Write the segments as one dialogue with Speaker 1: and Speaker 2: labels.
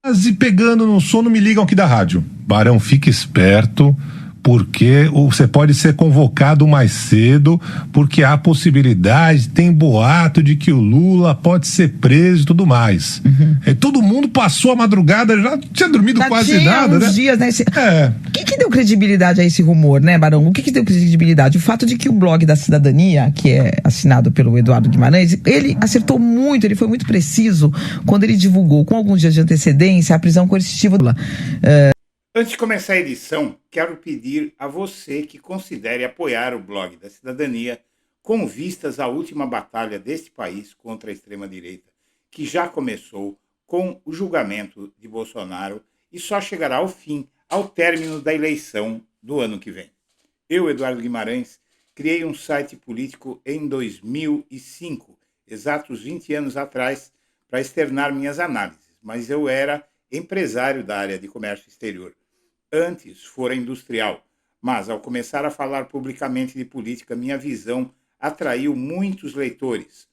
Speaker 1: Quase pegando no sono, me ligam aqui da rádio. Barão, fique esperto, porque você pode ser convocado mais cedo, porque há possibilidade, tem boato de que o Lula pode ser preso e tudo mais. Todo mundo passou a madrugada, já tinha dormido já quase nada, né?
Speaker 2: Dias, né? O que deu credibilidade a esse rumor, né, Barão? O que deu credibilidade? O fato de que o blog da Cidadania, que é assinado pelo Eduardo Guimarães, ele acertou muito, ele foi muito preciso quando ele divulgou com alguns dias de antecedência a prisão coercitiva do Lula.
Speaker 3: Antes de começar a edição, quero pedir a você que considere apoiar o blog da Cidadania com vistas à última batalha deste país contra a extrema-direita, que já começou com o julgamento de Bolsonaro e só chegará ao fim ao término da eleição do ano que vem. Eu, Eduardo Guimarães, criei um site político em 2005, exatos 20 anos atrás, para externar minhas análises, mas eu era empresário da área de comércio exterior. Antes fora industrial, mas ao começar a falar publicamente de política, minha visão atraiu muitos leitores.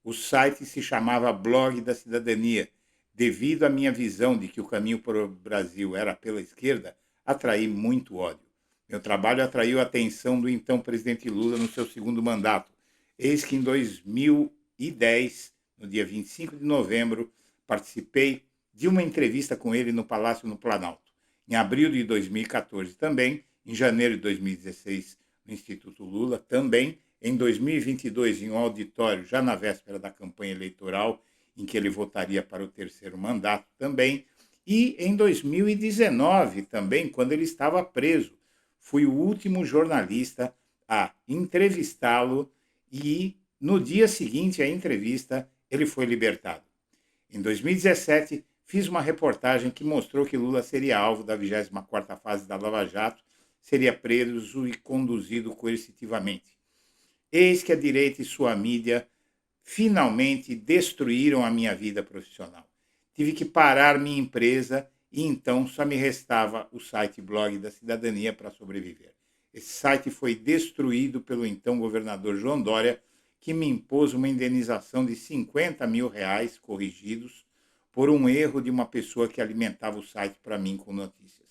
Speaker 3: O site se chamava Blog da Cidadania. Devido à minha visão de que o caminho para o Brasil era pela esquerda, atraí muito ódio. Meu trabalho atraiu a atenção do então presidente Lula no seu segundo mandato. Eis que em 2010, no dia 25 de novembro, participei de uma entrevista com ele no Palácio no Planalto. Em abril de 2014 também, em janeiro de 2016 no Instituto Lula, também em 2022 em um auditório, já na véspera da campanha eleitoral, em que ele votaria para o terceiro mandato também, e em 2019 também, quando ele estava preso. Fui o último jornalista a entrevistá-lo e no dia seguinte à entrevista ele foi libertado. Em 2017, fiz uma reportagem que mostrou que Lula seria alvo da 24ª fase da Lava Jato, seria preso e conduzido coercitivamente. Eis que a direita e sua mídia finalmente destruíram a minha vida profissional. Tive que parar minha empresa e então só me restava o site Blog da Cidadania para sobreviver. Esse site foi destruído pelo então governador João Dória, que me impôs uma indenização de R$50 mil corrigidos por um erro de uma pessoa que alimentava o site para mim com notícias.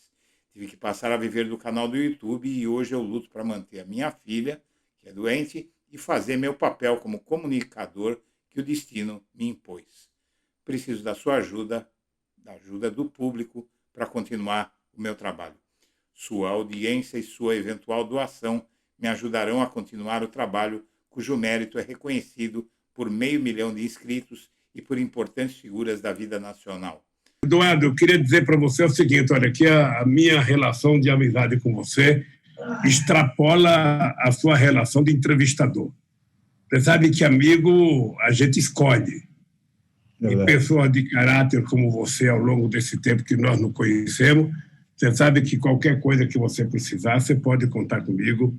Speaker 3: Tive que passar a viver do canal do YouTube e hoje eu luto para manter a minha filha, que é doente, e fazer meu papel como comunicador que o destino me impôs. Preciso da sua ajuda, da ajuda do público, para continuar o meu trabalho. Sua audiência e sua eventual doação me ajudarão a continuar o trabalho cujo mérito é reconhecido por 500 mil de inscritos e por importantes figuras da vida nacional.
Speaker 4: Eduardo, eu queria dizer para você o seguinte, olha, que a minha relação de amizade com você extrapola a sua relação de entrevistador. Você sabe que amigo a gente escolhe. E pessoas de caráter como você, ao longo desse tempo que nós nos conhecemos, você sabe que qualquer coisa que você precisar, você pode contar comigo.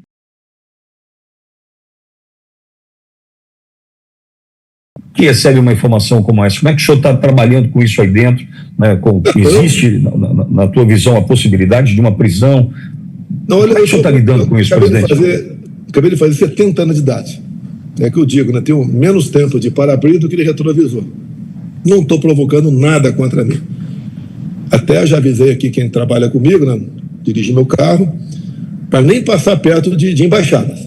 Speaker 5: Que recebe uma informação como essa? Como é que o senhor está trabalhando com isso aí dentro? Né? Existe, na tua visão, a possibilidade de uma prisão?
Speaker 6: Não, olha,
Speaker 5: como é que o senhor está lidando com isso, presidente?
Speaker 6: Acabei de fazer 70 anos de idade. É que eu digo, né? Tenho menos tempo de para-brisa do que de retrovisor. Não estou provocando nada contra mim. Até já avisei aqui quem trabalha comigo, né? Dirige meu carro, para nem passar perto de embaixadas.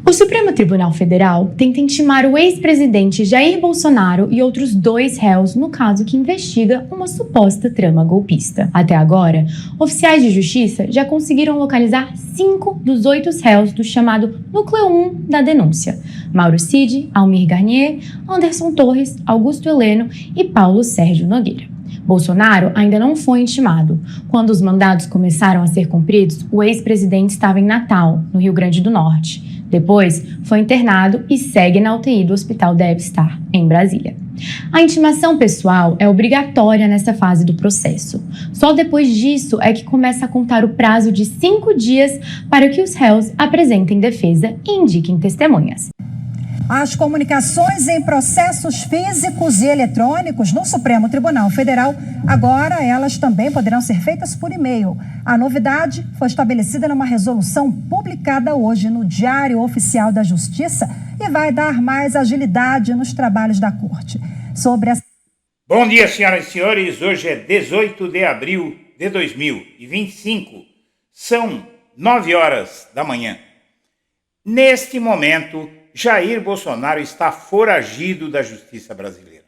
Speaker 7: O Supremo Tribunal Federal tenta intimar o ex-presidente Jair Bolsonaro e outros 2 réus no caso que investiga uma suposta trama golpista. Até agora, oficiais de justiça já conseguiram localizar 5 dos 8 réus do chamado Núcleo 1 da denúncia: Mauro Cid, Almir Garnier, Anderson Torres, Augusto Heleno e Paulo Sérgio Nogueira. Bolsonaro ainda não foi intimado. Quando os mandados começaram a ser cumpridos, o ex-presidente estava em Natal, no Rio Grande do Norte. Depois, foi internado e segue na UTI do Hospital Deve Estar, em Brasília. A intimação pessoal é obrigatória nessa fase do processo. Só depois disso é que começa a contar o prazo de 5 dias para que os réus apresentem defesa e indiquem testemunhas.
Speaker 8: As comunicações em processos físicos e eletrônicos no Supremo Tribunal Federal, agora elas também poderão ser feitas por e-mail. A novidade foi estabelecida numa resolução publicada hoje no Diário Oficial da Justiça e vai dar mais agilidade nos trabalhos da Corte.
Speaker 3: Bom dia, senhoras e senhores. Hoje é 18 de abril de 2025. São 9 horas da manhã. Neste momento, Jair Bolsonaro está foragido da justiça brasileira.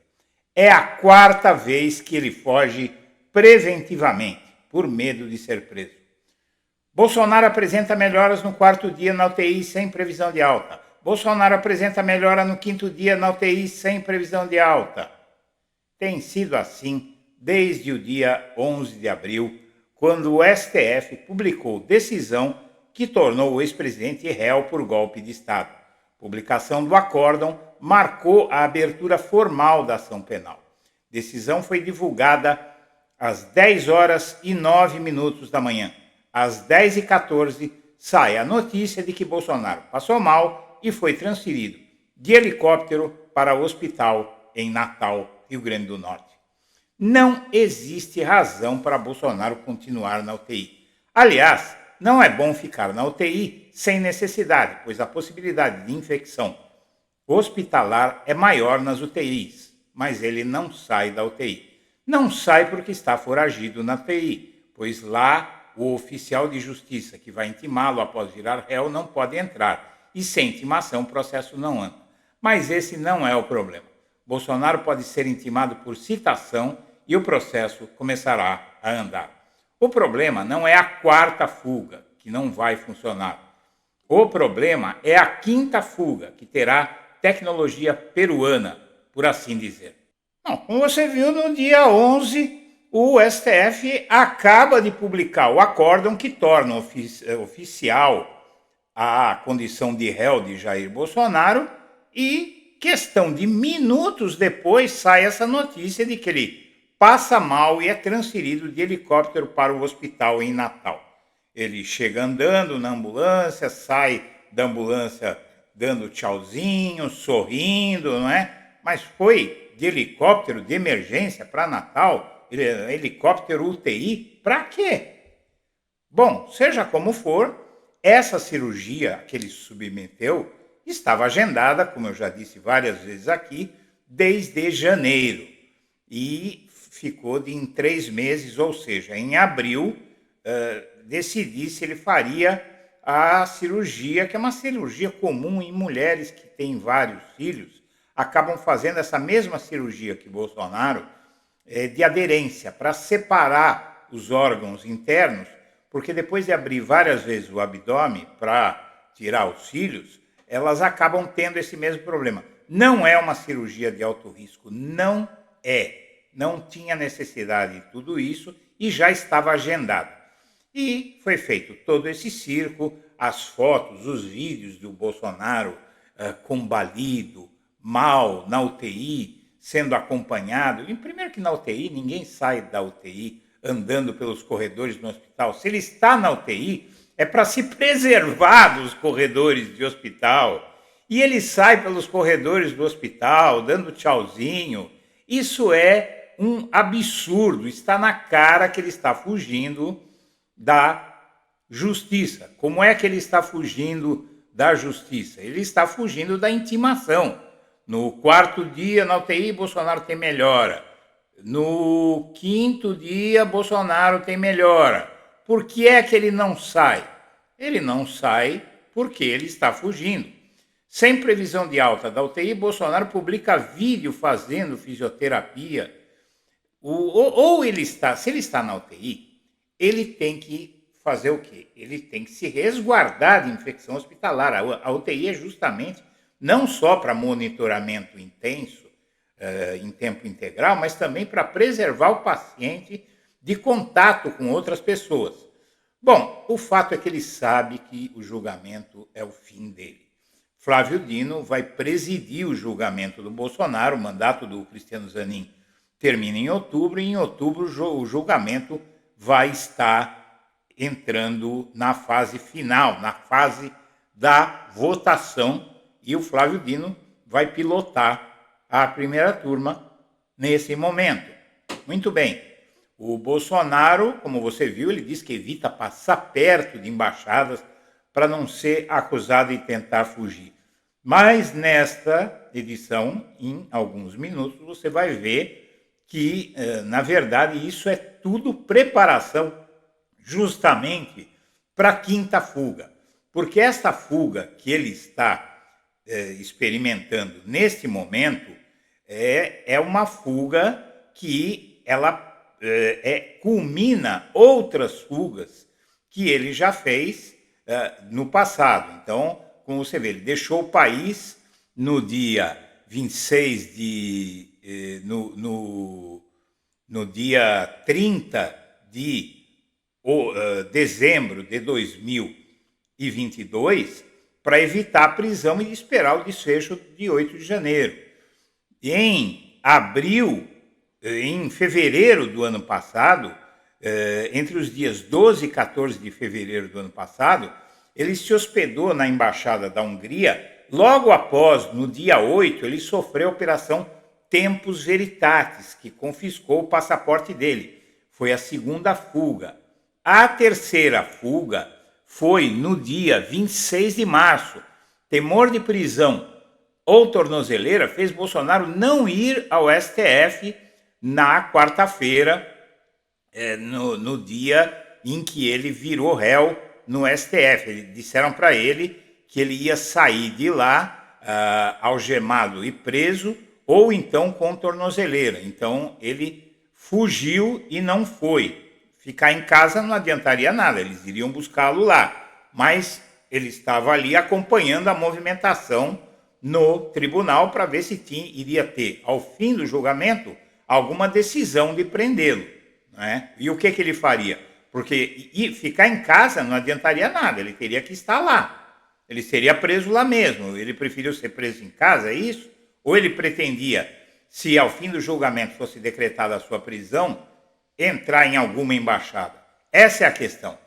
Speaker 3: É a 4ª vez que ele foge preventivamente, por medo de ser preso. Bolsonaro apresenta melhoras no 4º dia na UTI sem previsão de alta. Bolsonaro apresenta melhora no 5º dia na UTI sem previsão de alta. Tem sido assim desde o dia 11 de abril, quando o STF publicou decisão que tornou o ex-presidente réu por golpe de Estado. Publicação do acórdão marcou a abertura formal da ação penal. Decisão foi divulgada às 10h09 da manhã. Às 10h14 sai a notícia de que Bolsonaro passou mal e foi transferido de helicóptero para o hospital em Natal, Rio Grande do Norte. Não existe razão para Bolsonaro continuar na UTI. Aliás, não é bom ficar na UTI sem necessidade, pois a possibilidade de infecção hospitalar é maior nas UTIs, mas ele não sai da UTI. Não sai porque está foragido na UTI, pois lá o oficial de justiça que vai intimá-lo após virar réu não pode entrar, e sem intimação o processo não anda. Mas esse não é o problema. Bolsonaro pode ser intimado por citação e o processo começará a andar. O problema não é a 4ª fuga, que não vai funcionar. O problema é a 5ª fuga, que terá tecnologia peruana, por assim dizer. Não, como você viu, no dia 11, o STF acaba de publicar o acórdão que torna oficial a condição de réu de Jair Bolsonaro e, questão de minutos depois, sai essa notícia de que ele passa mal e é transferido de helicóptero para o hospital em Natal. Ele chega andando na ambulância, sai da ambulância dando tchauzinho, sorrindo, não é? Mas foi de helicóptero de emergência para Natal, helicóptero UTI, para quê? Bom, seja como for, essa cirurgia que ele submeteu estava agendada, como eu já disse várias vezes aqui, desde janeiro. E ficou em 3 meses, ou seja, em abril, decidir se ele faria a cirurgia, que é uma cirurgia comum em mulheres que têm vários filhos, acabam fazendo essa mesma cirurgia que Bolsonaro, de aderência, para separar os órgãos internos, porque depois de abrir várias vezes o abdômen para tirar os cílios, elas acabam tendo esse mesmo problema. Não é uma cirurgia de alto risco, não é. Não tinha necessidade de tudo isso e já estava agendado. E foi feito todo esse circo, as fotos, os vídeos do Bolsonaro combalido, mal, na UTI, sendo acompanhado. E primeiro que na UTI, ninguém sai da UTI andando pelos corredores do hospital. Se ele está na UTI, é para se preservar dos corredores de hospital. E ele sai pelos corredores do hospital, dando tchauzinho. Isso é um absurdo. Está na cara que ele está fugindo da justiça. Como é que ele está fugindo da justiça? Ele está fugindo da intimação. No 4º dia na UTI, Bolsonaro tem melhora. No 5º dia, Bolsonaro tem melhora. Por que é que ele não sai? Ele não sai porque ele está fugindo. Sem previsão de alta da UTI, Bolsonaro publica vídeo fazendo fisioterapia. Se ele está na UTI, ele tem que fazer o quê? Ele tem que se resguardar de infecção hospitalar. A UTI é justamente não só para monitoramento intenso, em tempo integral, mas também para preservar o paciente de contato com outras pessoas. Bom, o fato é que ele sabe que o julgamento é o fim dele. Flávio Dino vai presidir o julgamento do Bolsonaro. O mandato do Cristiano Zanin termina em outubro, e em outubro o julgamento vai estar entrando na fase final, na fase da votação, e o Flávio Dino vai pilotar a primeira turma nesse momento. Muito bem. O Bolsonaro, como você viu, ele diz que evita passar perto de embaixadas para não ser acusado e tentar fugir. Mas nesta edição, em alguns minutos, você vai ver que, na verdade, isso é tudo preparação justamente para a quinta fuga. Porque esta fuga que ele está experimentando neste momento é uma fuga que ela culmina outras fugas que ele já fez no passado. Então, como você vê, ele deixou o país no dia 26 de... no dia 30 de dezembro de 2022 para evitar a prisão e esperar o desfecho de 8 de janeiro. Em fevereiro do ano passado, entre os dias 12 e 14 de fevereiro do ano passado, ele se hospedou na Embaixada da Hungria. Logo após, no dia 8, ele sofreu a Operação Tempus Veritatis, que confiscou o passaporte dele. Foi a segunda fuga. A terceira fuga foi no dia 26 de março. Temor de prisão ou tornozeleira fez Bolsonaro não ir ao STF na quarta-feira, no dia em que ele virou réu no STF. Disseram para ele que ele ia sair de lá algemado e preso, ou então com tornozeleira. Então ele fugiu e não foi. Ficar em casa não adiantaria nada, eles iriam buscá-lo lá. Mas ele estava ali acompanhando a movimentação no tribunal para ver se iria ter, ao fim do julgamento, alguma decisão de prendê-lo, né? E o que ele faria? Porque ficar em casa não adiantaria nada, ele teria que estar lá. Ele seria preso lá mesmo. Ele preferiu ser preso em casa, é isso? Ou ele pretendia, se ao fim do julgamento fosse decretada a sua prisão, entrar em alguma embaixada? Essa é a questão.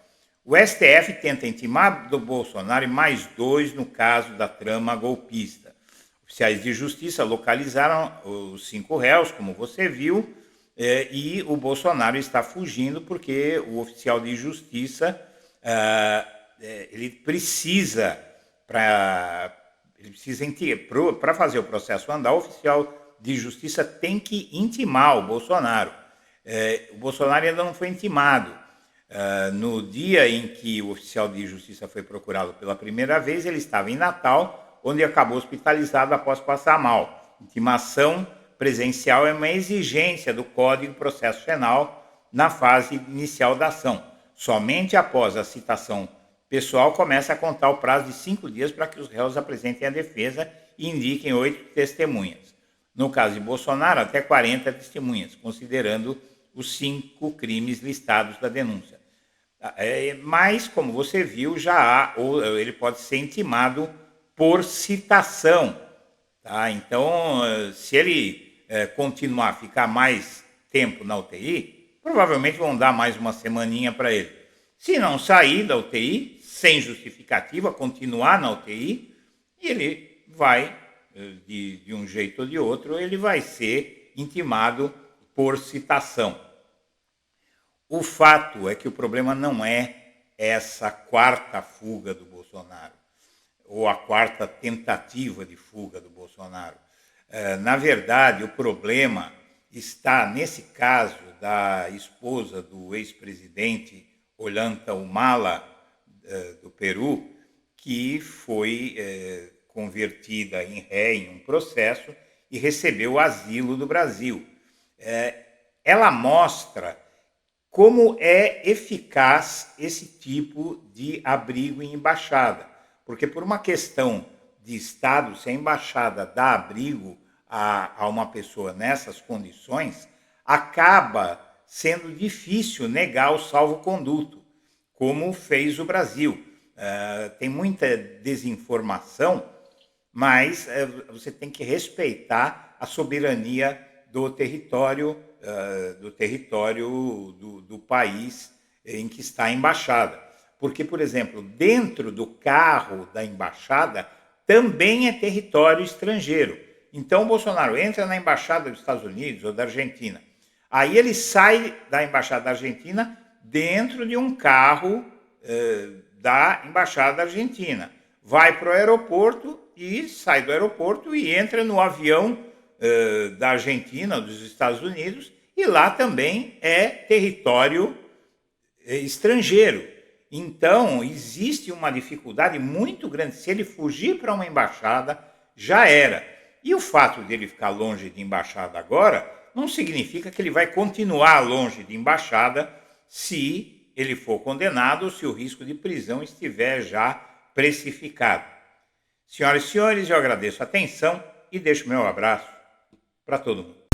Speaker 3: O STF tenta intimar do Bolsonaro e mais 2 no caso da trama golpista. Oficiais de justiça localizaram os 5 réus, como você viu, e o Bolsonaro está fugindo porque o oficial de justiça ele precisa, para fazer o processo andar, o oficial de justiça tem que intimar o Bolsonaro. O Bolsonaro ainda não foi intimado. No dia em que o oficial de justiça foi procurado pela primeira vez, ele estava em Natal, onde acabou hospitalizado após passar mal. Intimação presencial é uma exigência do Código de Processo Penal na fase inicial da ação. Somente após a citação pessoal começa a contar o prazo de 5 dias para que os réus apresentem a defesa e indiquem 8 testemunhas. No caso de Bolsonaro, até 40 testemunhas, considerando os 5 crimes listados da denúncia. Mas, como você viu, ele pode ser intimado por citação. Tá? Então, se ele continuar a ficar mais tempo na UTI, provavelmente vão dar mais uma semaninha para ele. Se não sair da UTI, sem justificativa, continuar na UTI, ele vai, de um jeito ou de outro, ele vai ser intimado por citação. O fato é que o problema não é essa quarta fuga do Bolsonaro, ou a quarta tentativa de fuga do Bolsonaro. Na verdade, o problema está, nesse caso, da esposa do ex-presidente Ollanta Humala, do Peru, que foi convertida em ré em um processo e recebeu o asilo do Brasil. Ela mostra como é eficaz esse tipo de abrigo em embaixada. Porque por uma questão de Estado, se a embaixada dá abrigo a uma pessoa nessas condições, acaba sendo difícil negar o salvo-conduto, como fez o Brasil. Tem muita desinformação mas você tem que respeitar a soberania do território do país em que está a embaixada. Porque, por exemplo, dentro do carro da embaixada também é território estrangeiro. Então, o Bolsonaro entra na embaixada dos Estados Unidos ou da Argentina. Aí ele sai da embaixada da Argentina dentro de um carro da embaixada argentina. Vai para o aeroporto e sai do aeroporto e entra no avião da Argentina, dos Estados Unidos, e lá também é território estrangeiro. Então, existe uma dificuldade muito grande. Se ele fugir para uma embaixada, já era. E o fato de ele ficar longe de embaixada agora não significa que ele vai continuar longe de embaixada se ele for condenado ou se o risco de prisão estiver já precificado. Senhoras e senhores, eu agradeço a atenção e deixo meu abraço para todo mundo.